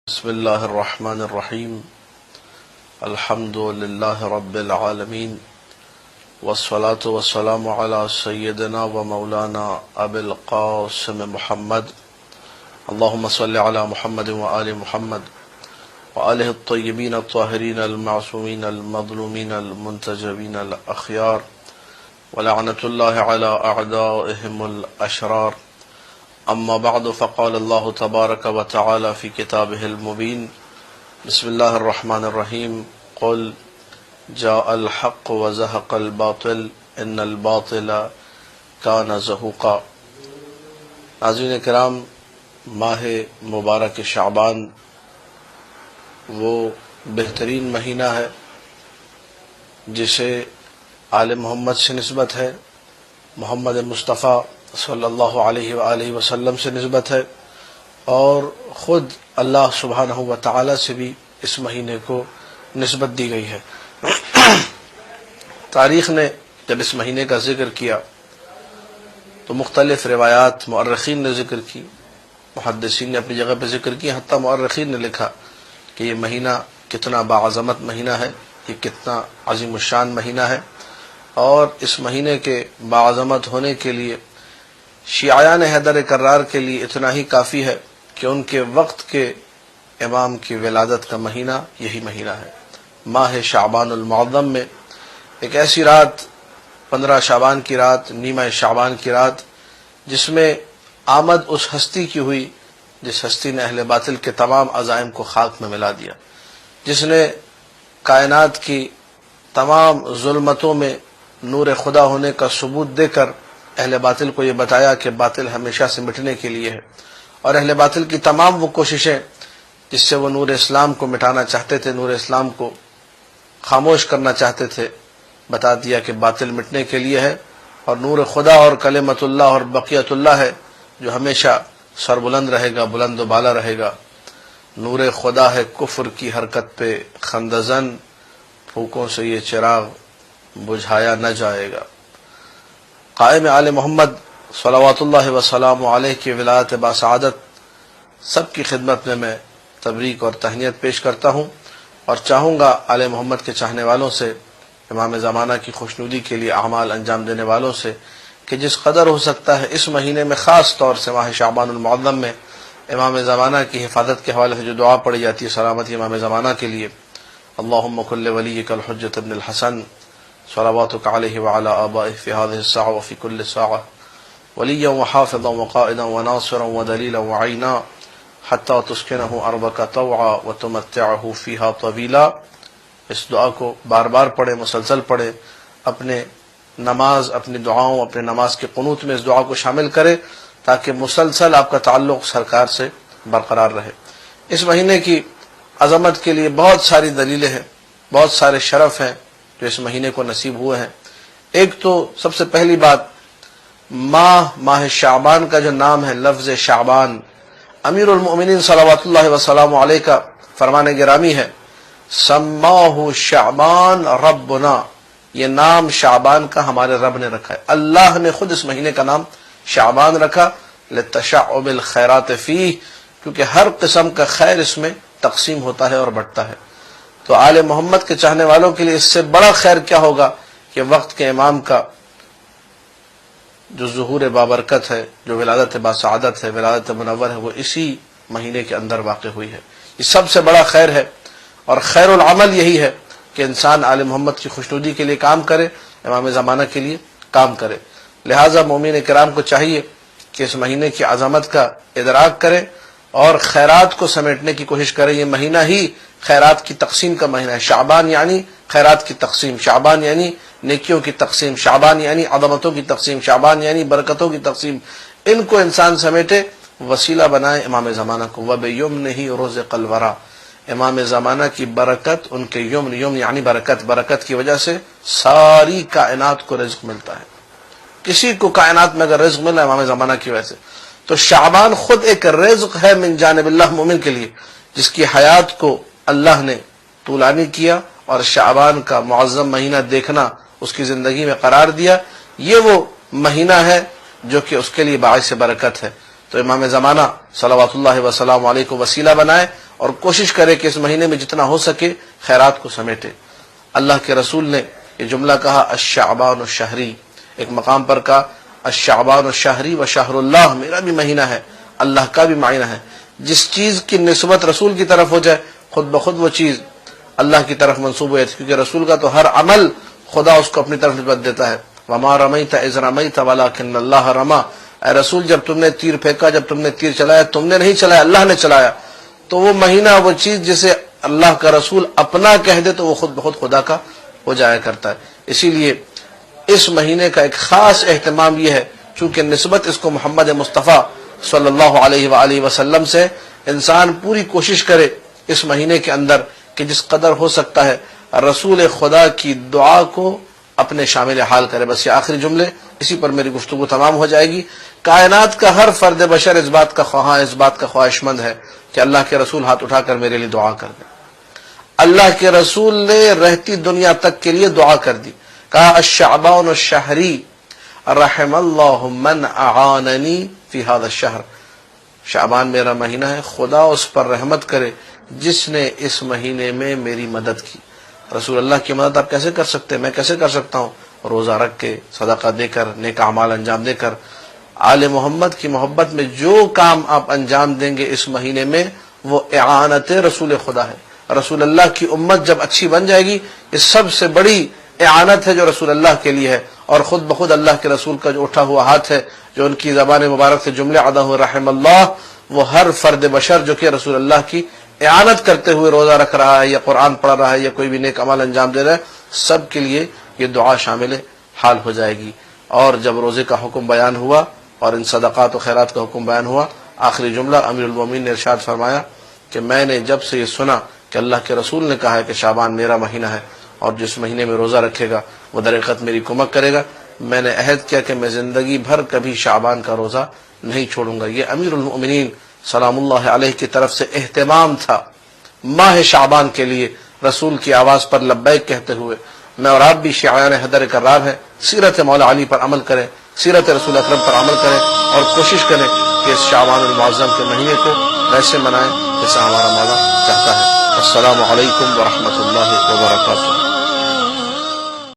بسم الله الرحمن الرحيم. الحمد لله رب العالمين، والصلاة والسلام على سيدنا ومولانا أبي القاسم محمد. اللهم صل على محمد وآل محمد وآله الطيبين الطاهرين المعصومين المظلومين المنتجبين الأخيار، ولعنة الله على أعدائهم الأشرار. أما بعد، فقال الله تبارك وتعالى في كتابه المبين: بسم الله الرحمن الرحيم. قل جاء الحق وزهق الباطل إن الباطل كان زهوقا. ناظرین کرام، ماہ مبارک شعبان وہ بہترین مہینہ ہے جسے آل محمد سے نسبت ہے، محمد مصطفیٰ صلی اللہ علیہ وآلہ وسلم سے نسبت ہے، اور خود اللہ سبحانہ و تعالی سے بھی اس مہینے کو نسبت دی گئی ہے۔ تاریخ نے جب اس مہینے کا ذکر کیا تو مختلف روایات مؤرخین نے ذکر کی، محدثین نے اپنی جگہ پہ ذکر کی، حتیٰ مؤرخین نے لکھا کہ یہ مہینہ کتنا باعظمت مہینہ ہے، یہ کتنا عظیم الشان مہینہ ہے۔ اور اس مہینے کے باعظمت ہونے کے لیے شیعیان حیدر کرار کے لیے اتنا ہی کافی ہے کہ ان کے وقت کے امام کی ولادت کا مہینہ یہی مہینہ ہے۔ ماہ شعبان المعظم میں ایک ایسی رات، 15 شعبان کی رات، نیمہ شعبان کی رات، جس میں آمد اس ہستی کی ہوئی جس ہستی نے اہل باطل کے تمام عزائم کو خاک میں ملا دیا، جس نے کائنات کی تمام ظلمتوں میں نور خدا ہونے کا ثبوت دے کر اہل باطل کو یہ بتایا کہ باطل ہمیشہ سے مٹنے کے لیے ہے، اور اہل باطل کی تمام وہ کوششیں جس سے وہ نور اسلام کو مٹانا چاہتے تھے، نور اسلام کو خاموش کرنا چاہتے تھے، بتا دیا کہ باطل مٹنے کے لیے ہے، اور نور خدا اور کلمت اللہ اور بقیت اللہ ہے جو ہمیشہ سربلند رہے گا، بلند و بالا رہے گا۔ نور خدا ہے کفر کی حرکت پہ خندزن، پھوکوں سے یہ چراغ بجھایا نہ جائے گا۔ قائم آل محمد صلوات اللہ وسلام علیہ کی ولایت باسعادت سب کی خدمت میں تبریک اور تہنیت پیش کرتا ہوں، اور چاہوں گا آل محمد کے چاہنے والوں سے، امام زمانہ کی خوشنودی کے لیے اعمال انجام دینے والوں سے، کہ جس قدر ہو سکتا ہے اس مہینے میں، خاص طور سے ماہ شعبان المعظم میں، امام زمانہ کی حفاظت کے حوالے سے جو دعا پڑھی جاتی ہے سلامتی امام زمانہ کے لیے: اللہم کل ولیک الحجۃ ابن الحسن صلواتک علیہ وعلی آبائہ فی هذه الساعة وفی کل ساعة ولیا وحافظا وقائدا وناصرا ودلیلا وعینا حتی تسکنہ ارضک طوعا وتمتعہ فیہا طویلا۔ اس دعا کو بار بار پڑھیں، مسلسل پڑھیں، اپنے نماز، اپنی دعاؤں، اپنے نماز کے قنوت میں اس دعا کو شامل کریں تاکہ مسلسل آپ کا تعلق سرکار سے برقرار رہے۔ اس مہینے کی عظمت کے لیے بہت ساری دلیلیں ہیں، بہت سارے شرف ہیں جو اس مہینے کو نصیب ہوئے ہیں۔ ایک تو سب سے پہلی بات، ماہ شعبان کا جو نام ہے، لفظ شعبان، امیر المؤمنین صلوات اللہ وسلام علیہ کا فرمان گرامی ہے: سماہ شعبان ربنا، یہ نام شعبان کا ہمارے رب نے رکھا ہے، اللہ نے خود اس مہینے کا نام شعبان رکھا، لتشعب الخیرات فیہ، کیونکہ ہر قسم کا خیر اس میں تقسیم ہوتا ہے اور بڑھتا ہے۔ تو آل محمد کے چاہنے والوں کے لیے اس سے بڑا خیر کیا ہوگا کہ وقت کے امام کا جو ظہور بابرکت ہے، جو ولادت باسعادت ہے، ولادت منور ہے، وہ اسی مہینے کے اندر واقع ہوئی ہے۔ یہ سب سے بڑا خیر ہے، اور خیر العمل یہی ہے کہ انسان آل محمد کی خوشنودی کے لیے کام کرے، امام زمانہ کے لیے کام کرے۔ لہٰذا مومن کرام کو چاہیے کہ اس مہینے کی عظمت کا ادراک کرے اور خیرات کو سمیٹنے کی کوشش کرے۔ یہ مہینہ ہی خیرات کی تقسیم کا مہینہ ہے۔ شعبان یعنی خیرات کی تقسیم، شعبان یعنی نیکیوں کی تقسیم، شعبان یعنی عظمتوں کی تقسیم، شعبان یعنی برکتوں کی تقسیم۔ ان کو انسان سمیٹے، وسیلہ بنائے امام زمانہ کو۔ وَبِيُمْنِهِ رُزِقَ الْوَرَى، امام زمانہ کی برکت، ان کے یمن یعنی برکت، برکت کی وجہ سے ساری کائنات کو رزق ملتا ہے۔ کسی کو کائنات میں اگر رزق ملا امام زمانہ کی وجہ سے، تو شعبان خود ایک رزق ہے من جانب اللہ مومن کے لیے، جس کی حیات کو اللہ نے طولانی کیا اور شعبان کا معظم مہینہ دیکھنا اس کی زندگی میں قرار دیا۔ یہ وہ مہینہ ہے جو کہ اس کے لیے باعث برکت ہے۔ تو امام زمانہ صلوات اللہ وسلام علیہ کو وسیلہ بنائے اور کوشش کرے کہ اس مہینے میں جتنا ہو سکے خیرات کو سمیٹے۔ اللہ کے رسول نے یہ جملہ کہا الشعبان الشہری، ایک مقام پر کہا الشعبان الشہری و شہر اللہ، میرا بھی مہینہ ہے، اللہ کا بھی مہینہ ہے۔ جس چیز کی نسبت رسول کی طرف ہو جائے خود بخود وہ چیز اللہ کی طرف منسوب ہو جاتی، کیونکہ رسول کا تو ہر عمل خدا اس کو اپنی طرف نسبت دیتا ہے۔ وما رمیت اذ رمیت ولکن اللہ رما، اے رسول جب تم نے تیر پھینکا، جب تم نے تیر چلایا، تم نے نہیں چلایا، اللہ نے چلایا۔ تو وہ مہینہ، وہ چیز جسے اللہ کا رسول اپنا کہہ دے تو وہ خود بخود خدا کا ہو جایا کرتا ہے۔ اسی لیے اس مہینے کا ایک خاص اہتمام یہ ہے، چونکہ نسبت اس کو محمد مصطفیٰ صلی اللہ علیہ وآلہ وسلم سے، انسان پوری کوشش کرے اس مہینے کے اندر کہ جس قدر ہو سکتا ہے رسول خدا کی دعا کو اپنے شامل حال کرے۔ بس یہ آخری جملے، اسی پر میری گفتگو تمام ہو جائے گی۔ کائنات کا ہر فرد بشر اس بات کا خواہاں، اس بات کا خواہش مند ہے کہ اللہ کے رسول ہاتھ اٹھا کر میرے لیے دعا کر دیں۔ اللہ کے رسول نے رہتی دنیا تک کے لیے دعا کر دی، کہا الشعبان الشہری رحم اللہ من اعاننی فی هذا الشہر، شعبان میرا مہینہ ہے، خدا اس پر رحمت کرے جس نے اس مہینے میں میری مدد کی۔ رسول اللہ کی مدد آپ کیسے کر سکتے ہیں؟ میں کیسے کر سکتا ہوں؟ روزہ رکھ کے، صدقہ دے کر، نیک اعمال انجام دے کر، آل محمد کی محبت میں جو کام آپ انجام دیں گے اس مہینے میں وہ اعانت رسول خدا ہے۔ رسول اللہ کی امت جب اچھی بن جائے گی، یہ سب سے بڑی اعانت ہے جو رسول اللہ کے لیے ہے، اور خود بخود اللہ کے رسول کا جو اٹھا ہوا ہاتھ ہے، جو ان کی زبان مبارک سے جملے ادا ہوئے رحم اللہ، وہ ہر فرد بشر جو کہ رسول اللہ کی اعانت کرتے ہوئے روزہ رکھ رہا ہے یا قرآن پڑھ رہا ہے یا کوئی بھی نیک عمل انجام دے رہا ہے، سب کے لیے یہ دعا شامل حال ہو جائے گی۔ اور جب روزے کا حکم بیان ہوا اور ان صدقات و خیرات کا حکم بیان ہوا، آخری جملہ امیر المومنین نے ارشاد فرمایا کہ میں نے جب سے یہ سنا کہ اللہ کے رسول نے کہا ہے کہ شعبان میرا مہینہ ہے اور جس مہینے میں روزہ رکھے گا وہ در حقیقت میری کمک کرے گا، میں نے عہد کیا کہ میں زندگی بھر کبھی شعبان کا روزہ نہیں چھوڑوں گا۔ یہ امیر المؤمنین سلام اللہ علیہ کی طرف سے اہتمام تھا ماہ شعبان کے لیے، رسول کی آواز پر لبیک کہتے ہوئے میں اور آپ بھی شیعان حیدر کرار ہیں، سیرت مولا علی پر عمل کریں، سیرت رسول اکرم پر عمل کریں اور کوشش کریں کہ اس شعبان المعظم کے مہینے کو ویسے منائیں جیسا ہمارا مولا چاہتا ہے۔ السلام علیکم ورحمۃ اللہ وبرکاتہ۔